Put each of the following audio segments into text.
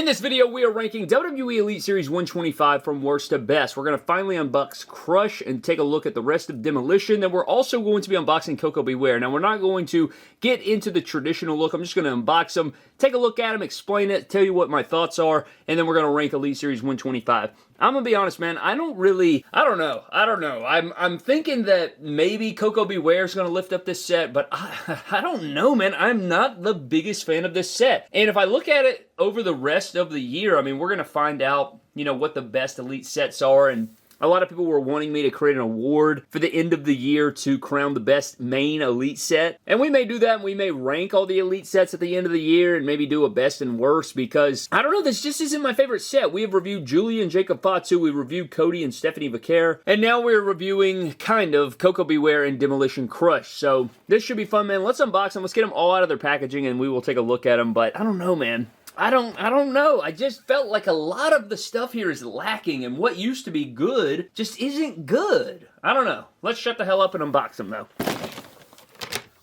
In this video, we are ranking WWE Elite Series 125 from worst to best. We're going to finally unbox Crush and take a look at the rest of Demolition. Then we're also going to be unboxing Koko Beware. Now, we're not going to get into the traditional look. I'm just going to unbox them, take a look at them, explain it, tell you what my thoughts are, and then we're going to rank Elite Series 125. I'm going to be honest, man, I don't know. I'm thinking that maybe Koko Beware is going to lift up this set, but I don't know, man. I'm not the biggest fan of this set. And if I look at it over the rest of the year, I mean, we're going to find out, what the best Elite sets are, and a lot of people were wanting me to create an award for the end of the year to crown the best main Elite set. And we may do that, and we may rank all the Elite sets at the end of the year and maybe do a best and worst because, I don't know, this just isn't my favorite set. We have reviewed Giulia and Jacob Fatu, we reviewed Cody and Stephanie Vaquer, and now we're reviewing, kind of, Koko Beware and Demolition Crush. So, this should be fun, man. Let's unbox them. Let's get them all out of their packaging, and we will take a look at them, but I don't know, man. I don't know. I just felt like a lot of the stuff here is lacking, and what used to be good just isn't good. I don't know. Let's shut the hell up and unbox them, though.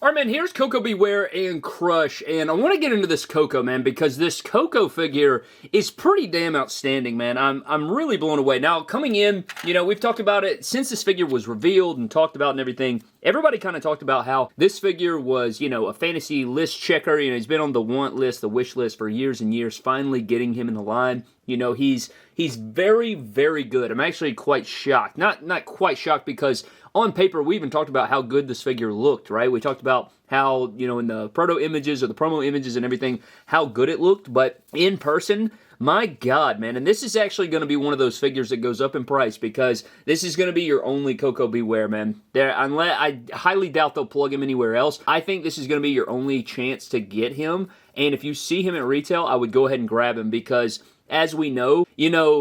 Alright, man, here's Koko Beware and Crush, and I want to get into this Koko, man, because this Koko figure is pretty damn outstanding, man. I'm really blown away. Now, coming in, we've talked about it since this figure was revealed and talked about and everything. Everybody kind of talked about how this figure was, a fantasy list checker. He's been on the want list, the wish list for years and years, finally getting him in the line. He's very, very good. I'm actually quite shocked. Not quite shocked because on paper, we even talked about how good this figure looked, right? We talked about how, in the proto images or the promo images and everything, how good it looked. But in person, my God, man. And this is actually going to be one of those figures that goes up in price because this is going to be your only Koko Beware, man. Unless I highly doubt they'll plug him anywhere else. I think this is going to be your only chance to get him. And if you see him at retail, I would go ahead and grab him because, as we know,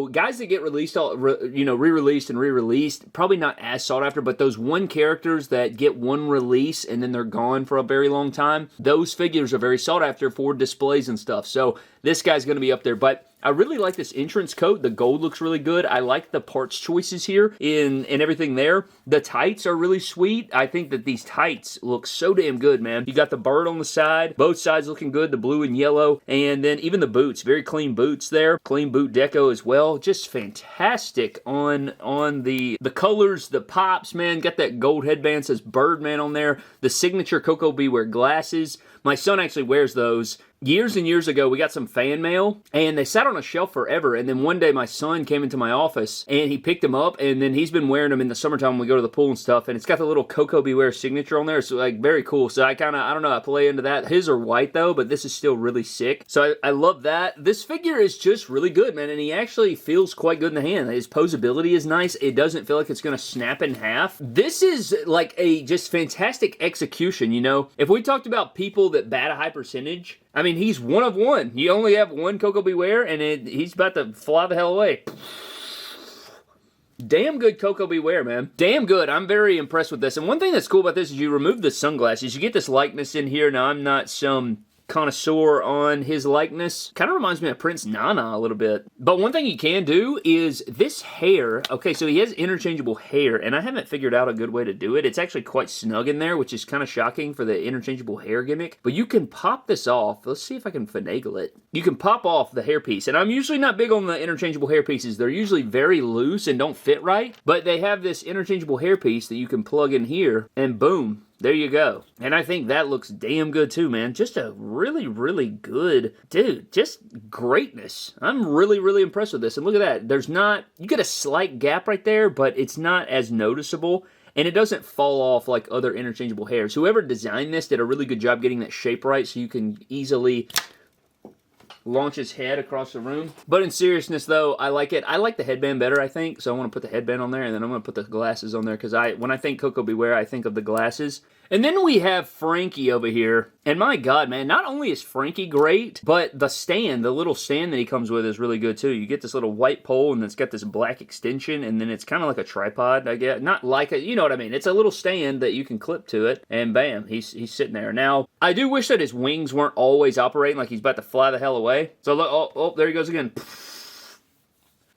guys that get released, re-released and re-released, probably not as sought after, but those one characters that get one release and then they're gone for a very long time, those figures are very sought after for displays and stuff. So this guy's going to be up there, but I really like this entrance coat. The gold looks really good. I like the parts choices here in everything there. The tights are really sweet. I think that these tights look so damn good, man. You got the bird on the side. Both sides looking good, the blue and yellow. And then even the boots. Very clean boots there. Clean boot deco as well. Just fantastic on the colors, the pops, man. Got that gold headband, says Birdman on there. The signature Koko Beware glasses. My son actually wears those. Years and years ago, we got some fan mail, and they sat on a shelf forever, and then one day my son came into my office, and he picked them up, and then he's been wearing them in the summertime when we go to the pool and stuff, and it's got the little Koko Beware signature on there, so, very cool. So I don't know, I play into that. His are white, though, but this is still really sick. So I love that. This figure is just really good, man, and he actually feels quite good in the hand. His posability is nice. It doesn't feel like it's going to snap in half. This is, like, a just fantastic execution, If we talked about people that bat a high percentage, I mean, he's one of one. You only have one Koko Beware, and he's about to fly the hell away. Damn good Koko Beware, man. Damn good. I'm very impressed with this. And one thing that's cool about this is you remove the sunglasses. You get this likeness in here. Now, I'm not some connoisseur on his likeness. Kind of reminds me of Prince Nana a little bit. But one thing you can do is this hair. Okay, so he has interchangeable hair, and I haven't figured out a good way to do it. It's actually quite snug in there, which is kind of shocking for the interchangeable hair gimmick. But you can pop this off. Let's see if I can finagle it. You can pop off the hairpiece, and I'm usually not big on the interchangeable hairpieces. They're usually very loose and don't fit right, but they have this interchangeable hairpiece that you can plug in here, and boom. There you go. And I think that looks damn good too, man. Just a really, really good, dude, just greatness. I'm really, really impressed with this. And look at that. You get a slight gap right there, but it's not as noticeable. And it doesn't fall off like other interchangeable hairs. Whoever designed this did a really good job getting that shape right so you can easily launch his head across the room. But in seriousness, though, I like it. I like the headband better, I think. So I want to put the headband on there, and then I'm going to put the glasses on there, because when I think Koko Beware, I think of the glasses. And then we have Frankie over here. And my God, man, not only is Frankie great, but the little stand that he comes with is really good, too. You get this little white pole, and it's got this black extension, and then it's kind of like a tripod, I guess. Not like you know what I mean. It's a little stand that you can clip to it, and bam, he's sitting there. Now, I do wish that his wings weren't always operating like he's about to fly the hell away. So, look, oh, there he goes again.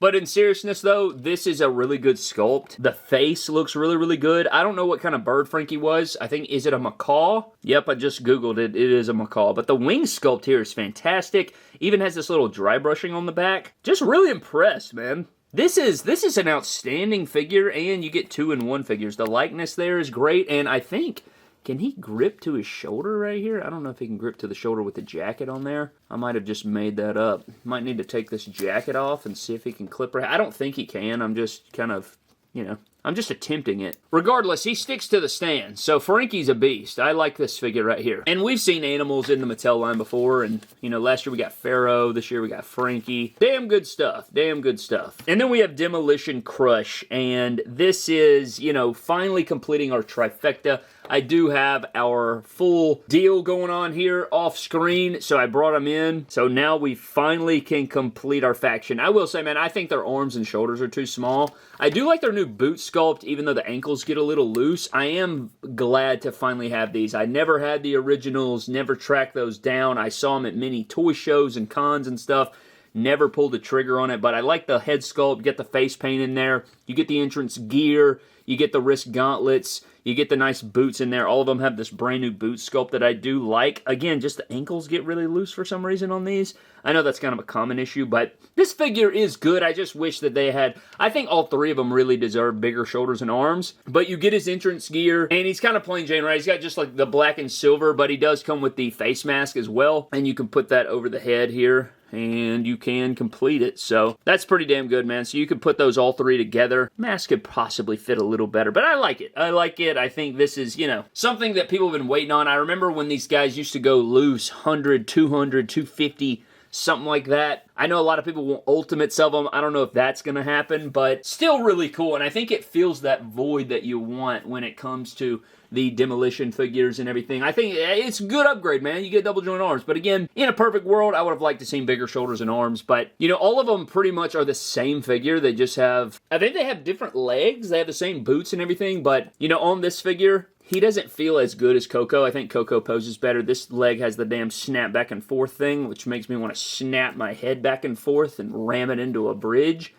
But in seriousness, though, this is a really good sculpt. The face looks really, really good. I don't know what kind of bird Frankie was. I think, is it a macaw? Yep, I just Googled it. It is a macaw. But the wing sculpt here is fantastic. Even has this little dry brushing on the back. Just really impressed, man. This is an outstanding figure, and you get 2-in-1 figures. The likeness there is great, and I think... Can he grip to his shoulder right here? I don't know if he can grip to the shoulder with the jacket on there. I might have just made that up. Might need to take this jacket off and see if he can clip right. I don't think he can. I'm just kind of, you know, I'm just attempting it. Regardless, he sticks to the stand. So Frankie's a beast. I like this figure right here. And we've seen animals in the Mattel line before. And, you know, last year we got Pharaoh. This year we got Frankie. Damn good stuff. Damn good stuff. And then we have Demolition Crush. And this is, you know, finally completing our trifecta. I do have our full deal going on here off screen, so I brought them in. So now we finally can complete our faction. I will say, man, I think their arms and shoulders are too small. I do like their new boot sculpt, even though the ankles get a little loose. I am glad to finally have these. I never had the originals, never tracked those down. I saw them at many toy shows and cons and stuff. Never pulled the trigger on it, but I like the head sculpt. Get the face paint in there. You get the entrance gear. You get the wrist gauntlets. You get the nice boots in there. All of them have this brand new boot sculpt that I do like. Again, just the ankles get really loose for some reason on these. I know that's kind of a common issue, but this figure is good. I just wish that they had... I think all three of them really deserve bigger shoulders and arms. But you get his entrance gear, and he's kind of plain Jane, right? He's got just like the black and silver, but he does come with the face mask as well. And you can put that over the head here, and you can complete it. So that's pretty damn good, man. So you could put those all three together. Mask could possibly fit a little better, but I like it. I like it. I think this is, you know, something that people have been waiting on. I remember when these guys used to go loose, 100, 200, 250, something like that. I know a lot of people want ultimates of them. I don't know if that's going to happen, but still really cool. And I think it fills that void that you want when it comes to the Demolition figures and everything. I think it's a good upgrade, man. You get double joint arms. But again, in a perfect world, I would have liked to see bigger shoulders and arms. But, you know, all of them pretty much are the same figure. They just have, I think they have different legs. They have the same boots and everything. But, you know, on this figure, he doesn't feel as good as Koko. I think Koko poses better. This leg has the damn snap back and forth thing, which makes me want to snap my head back and forth and ram it into a bridge.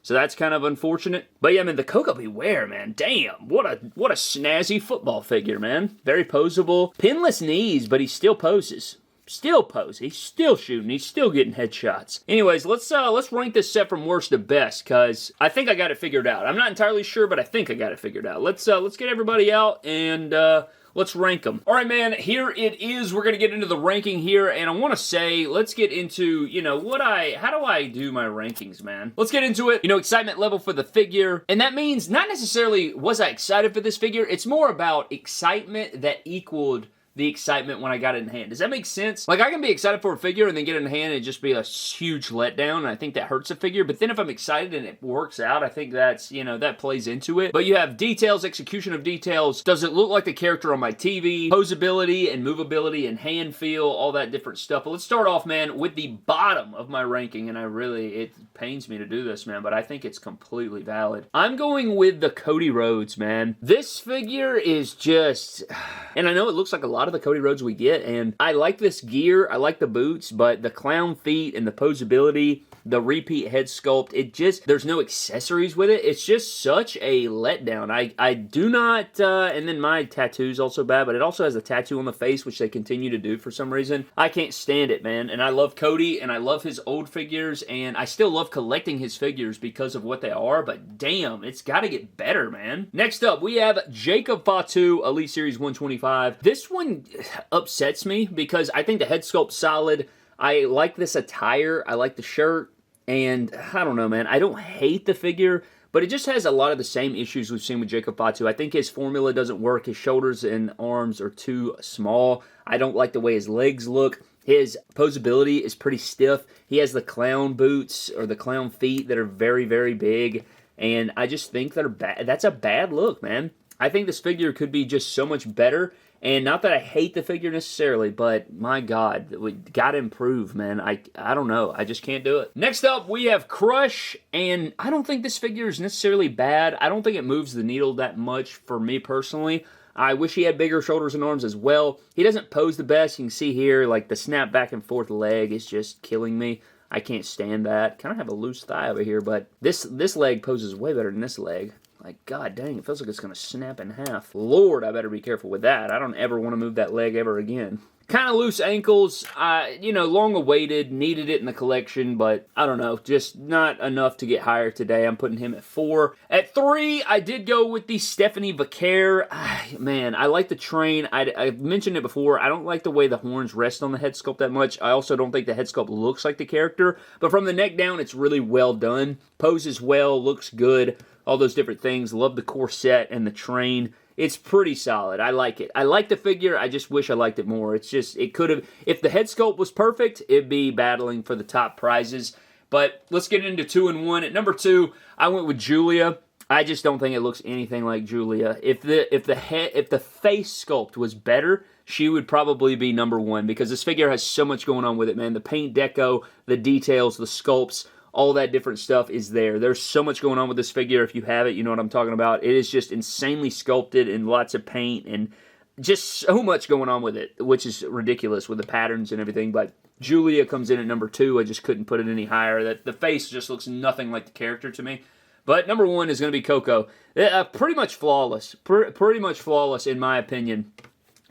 So that's kind of unfortunate. But yeah, I mean, the Koko Ware, man, damn, what a snazzy football figure, man. Very posable. Pinless knees, but he still poses. Still pose. He's still shooting. He's still getting headshots. Anyways, let's rank this set from worst to best, because I think I got it figured out. I'm not entirely sure, but I think I got it figured out. Let's get everybody out and let's rank them. All right, man, here it is. We're going to get into the ranking here, and I want to say, let's get into, you know, how do I do my rankings, man? Let's get into it. You know, excitement level for the figure, and that means not necessarily was I excited for this figure. It's more about excitement that equaled the excitement when I got it in hand. Does that make sense? Like, I can be excited for a figure and then get it in hand and just be a huge letdown, and I think that hurts a figure. But then if I'm excited and it works out, I think that's, you know, that plays into it. But you have details, execution of details. Does it look like the character on my TV? Posability and movability and hand feel, all that different stuff. But let's start off, man, with the bottom of my ranking, and it pains me to do this, man, but I think it's completely valid. I'm going with the Cody Rhodes, man. This figure is just... And I know it looks like a lot of the Cody Rhodes we get, and I like this gear, I like the boots, but the clown feet and the posability, the repeat head sculpt, there's no accessories with it. It's just such a letdown. I do not, and then my tattoo's also bad, but it also has a tattoo on the face, which they continue to do for some reason. I can't stand it, man, and I love Cody, and I love his old figures, and I still love collecting his figures because of what they are, but damn, it's gotta get better, man. Next up, we have Jacob Fatu, Elite Series 125. This one upsets me because I think the head sculpt's solid. I like this attire. I like the shirt. And I don't know, man. I don't hate the figure, but it just has a lot of the same issues we've seen with Jacob Fatu. I think his formula doesn't work. His shoulders and arms are too small. I don't like the way his legs look. His posability is pretty stiff. He has the clown boots or the clown feet that are very, very big. And I just think they're bad. That's a bad look, man. I think this figure could be just so much better. And not that I hate the figure necessarily, but my God, we gotta improve, man. I don't know. I just can't do it. Next up, we have Crush, and I don't think this figure is necessarily bad. I don't think it moves the needle that much for me personally. I wish he had bigger shoulders and arms as well. He doesn't pose the best. You can see here, like, the snap back and forth leg is just killing me. I can't stand that. Kind of have a loose thigh over here, but this leg poses way better than this leg. Like, god dang, it feels like it's going to snap in half. Lord, I better be careful with that. I don't ever want to move that leg ever again. Kind of loose ankles, long awaited, needed it in the collection, but I don't know, just not enough to get higher today. I'm putting him at 4. At 3, I did go with the Stephanie Vaquer. Man, I like the train. I've mentioned it before. I don't like the way the horns rest on the head sculpt that much. I also don't think the head sculpt looks like the character, but from the neck down, it's really well done. Poses well, looks good, all those different things. Love the corset and the train. It's pretty solid. I like it. I like the figure. I just wish I liked it more. It's just, it could have, if the head sculpt was perfect, it'd be battling for the top prizes. But let's get into 2 and 1. At number 2, I went with Giulia. I just don't think it looks anything like Giulia. If the face sculpt was better, she would probably be number 1 because this figure has so much going on with it, man. The paint deco, the details, the sculpts, all that different stuff is there. There's so much going on with this figure. If you have it, you know what I'm talking about. It is just insanely sculpted and lots of paint and just so much going on with it, which is ridiculous with the patterns and everything. But Giulia comes in at number 2. I just couldn't put it any higher. The face just looks nothing like the character to me. But number 1 is going to be Koko. Pretty much flawless. Pretty much flawless in my opinion.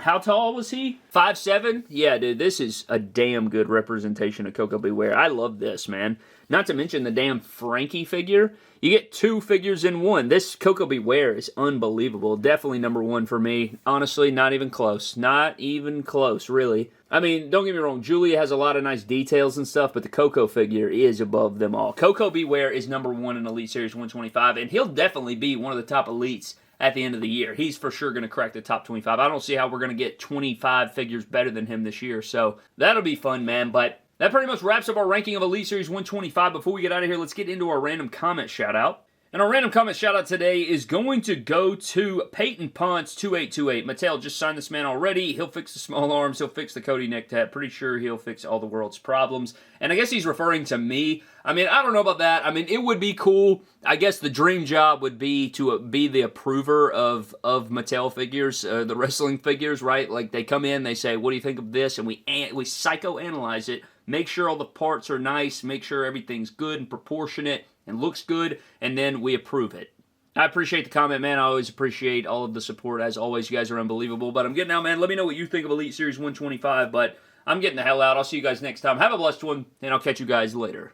How tall was he? 5'7"? Yeah, dude, this is a damn good representation of Koko B. Ware. I love this, man. Not to mention the damn Frankie figure. You get 2 figures in 1. This Koko B. Ware is unbelievable. Definitely number 1 for me. Honestly, not even close. Not even close, really. I mean, don't get me wrong. Giulia has a lot of nice details and stuff, but the Koko figure is above them all. Koko B. Ware is number 1 in Elite Series 125, and he'll definitely be one of the top elites at the end of the year. He's for sure going to crack the top 25. I don't see how we're going to get 25 figures better than him this year, so that'll be fun, man. But that pretty much wraps up our ranking of Elite Series 125. Before we get out of here, let's get into our random comment shout-out. And our random comment shout-out today is going to go to Peyton Ponce 2828. Mattel just signed this man already. He'll fix the small arms. He'll fix the Cody neck tab. Pretty sure he'll fix all the world's problems. And I guess he's referring to me. I mean, I don't know about that. I mean, it would be cool. I guess the dream job would be to be the approver of Mattel figures, the wrestling figures, right? Like, they come in, they say, what do you think of this? And we psychoanalyze it, make sure all the parts are nice, make sure everything's good and proportionate and looks good, and then we approve it. I appreciate the comment, man. I always appreciate all of the support. As always, you guys are unbelievable. But I'm getting out, man. Let me know what you think of Elite Series 125, but I'm getting the hell out. I'll see you guys next time. Have a blessed one, and I'll catch you guys later.